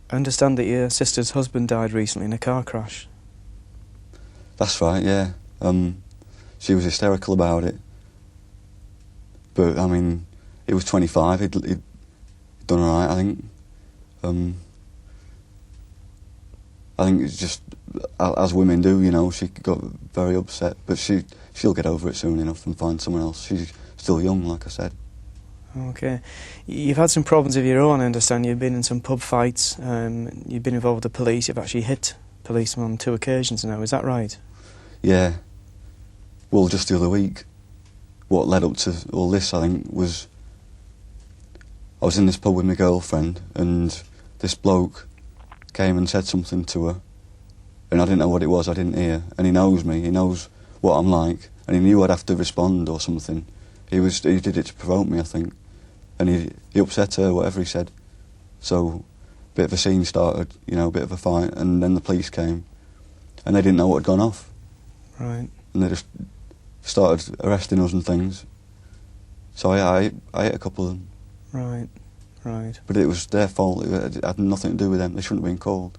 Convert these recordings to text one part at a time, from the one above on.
I understand that your sister's husband died recently in a car crash. That's right, yeah. She was hysterical about it. But, I mean, he was 25, he'd done all right, I think. I think it's just, as women do, you know, she got very upset, but she'll get over it soon enough and find someone else. She's still young, like I said. Okay. You've had some problems of your own, I understand. You've been in some pub fights, you've been involved with the police, you've actually hit policemen on 2 occasions now, is that right? Yeah. Well, just the other week, what led up to all this, I think, was I was in this pub with my girlfriend and this bloke came and said something to her and I didn't know what it was, I didn't hear, and he knows me, he knows what I'm like, and he knew I'd have to respond or something. He did it to provoke me, I think, and he upset her, whatever he said. So, a bit of a scene started, you know, a bit of a fight, and then the police came, and they didn't know what had gone off. Right. And they just started arresting us and things. So I hit a couple of them. Right, right. But it was their fault, it had nothing to do with them, they shouldn't have been called.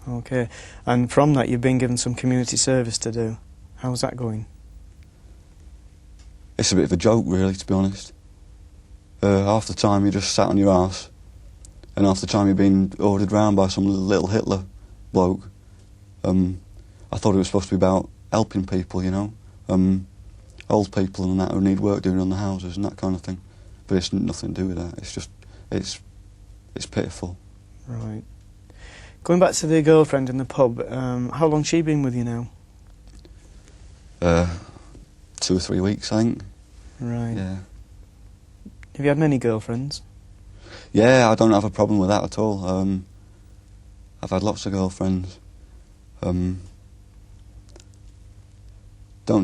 Okay, and from that you've been given some community service to do. How's that going? It's a bit of a joke, really, to be honest. Half the time you just sat on your arse, and half the time you're being ordered round by some little Hitler bloke. I thought it was supposed to be about helping people, you know, old people and that who need work doing on the houses and that kind of thing. But it's nothing to do with that. It's just, it's pitiful. Right. Going back to the girlfriend in the pub, how long's she been with you now? 2 or 3 weeks, I think. Right. Yeah. Have you had many girlfriends? Yeah, I don't have a problem with that at all. I've had lots of girlfriends. Don't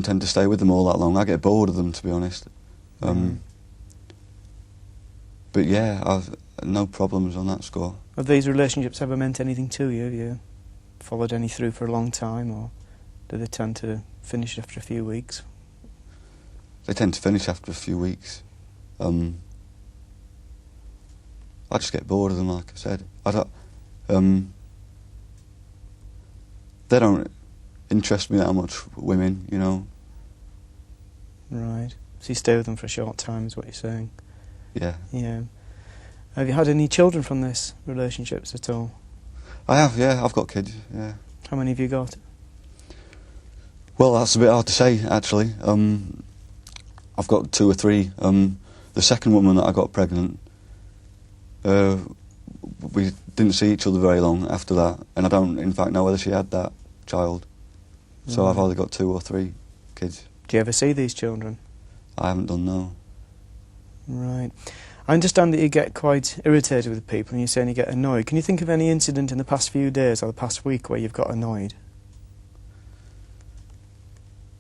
tend to stay with them all that long. I get bored of them, to be honest. But yeah, I've no problems on that score. Have these relationships ever meant anything to you? Have you followed any through for a long time, or do they tend to finish after a few weeks? They tend to finish after a few weeks. I just get bored of them, like I said. They don't interest me that much, women, you know. Right. So you stay with them for a short time, is what you're saying? Yeah. Yeah. Have you had any children from this relationships at all? I have, yeah. I've got kids, yeah. How many have you got? Well, that's a bit hard to say, actually. I've got 2 or 3. The second woman that I got pregnant, we didn't see each other very long after that, and I don't, in fact, know whether she had that child. So I've either got 2 or 3 kids. Do you ever see these children? I haven't done, no. Right. I understand that you get quite irritated with people and you're saying you get annoyed. Can you think of any incident in the past few days or the past week where you've got annoyed?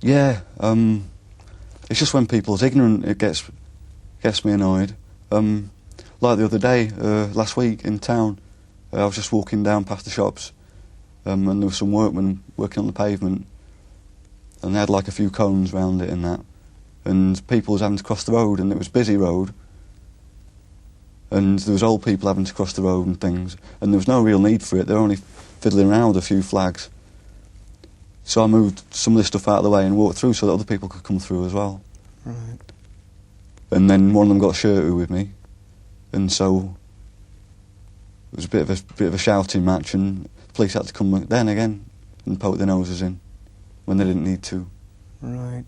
Yeah, it's just when people's ignorant, it gets me annoyed. Like the other day, last week in town, I was just walking down past the shops, and there were some workmen working on the pavement, and they had like a few cones round it and that, and people was having to cross the road, and it was a busy road, and there was old people having to cross the road and things, and there was no real need for it. They were only fiddling around with a few flags. So I moved some of this stuff out of the way and walked through so that other people could come through as well. Right. And then one of them got shirty with me, and so it was a bit of a shouting match, and the police had to come then again and poke their noses in when they didn't need to. Right.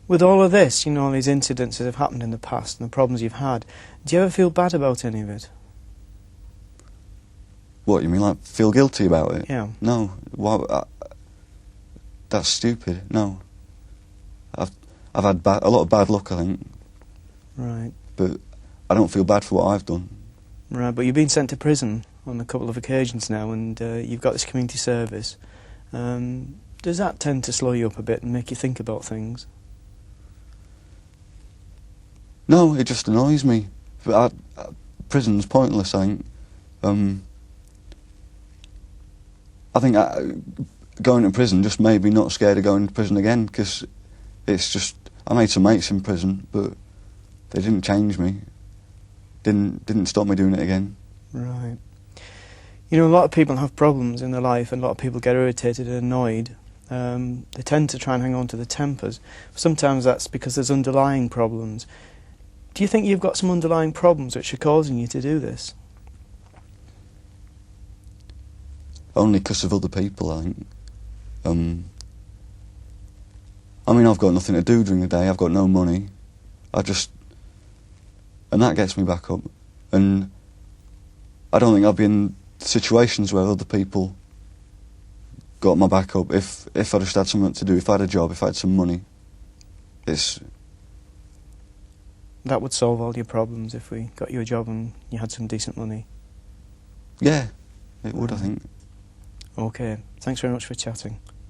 With all of this, you know, all these incidents that have happened in the past and the problems you've had, do you ever feel bad about any of it? What, you mean, like, feel guilty about it? Yeah. No. Why, that's stupid. No. I've had a lot of bad luck, I think. Right. But I don't feel bad for what I've done. Right, but you've been sent to prison on a couple of occasions now, and you've got this community service. Does that tend to slow you up a bit and make you think about things? No, it just annoys me. But prison's pointless, I think. I think going to prison just made me not scared of going to prison again, because it's just, I made some mates in prison, but they didn't change me. Didn't stop me doing it again. Right. You know, a lot of people have problems in their life, and a lot of people get irritated and annoyed. They tend to try and hang on to the tempers. Sometimes that's because there's underlying problems. Do you think you've got some underlying problems which are causing you to do this? Only because of other people, I think. I mean, I've got nothing to do during the day, I've got no money. And that gets me back up. And I don't think I'd be in situations where other people got my back up if I just had something to do, if I had a job, if I had some money. That would solve all your problems if we got you a job and you had some decent money. Yeah, it would, I think. Okay, thanks very much for chatting.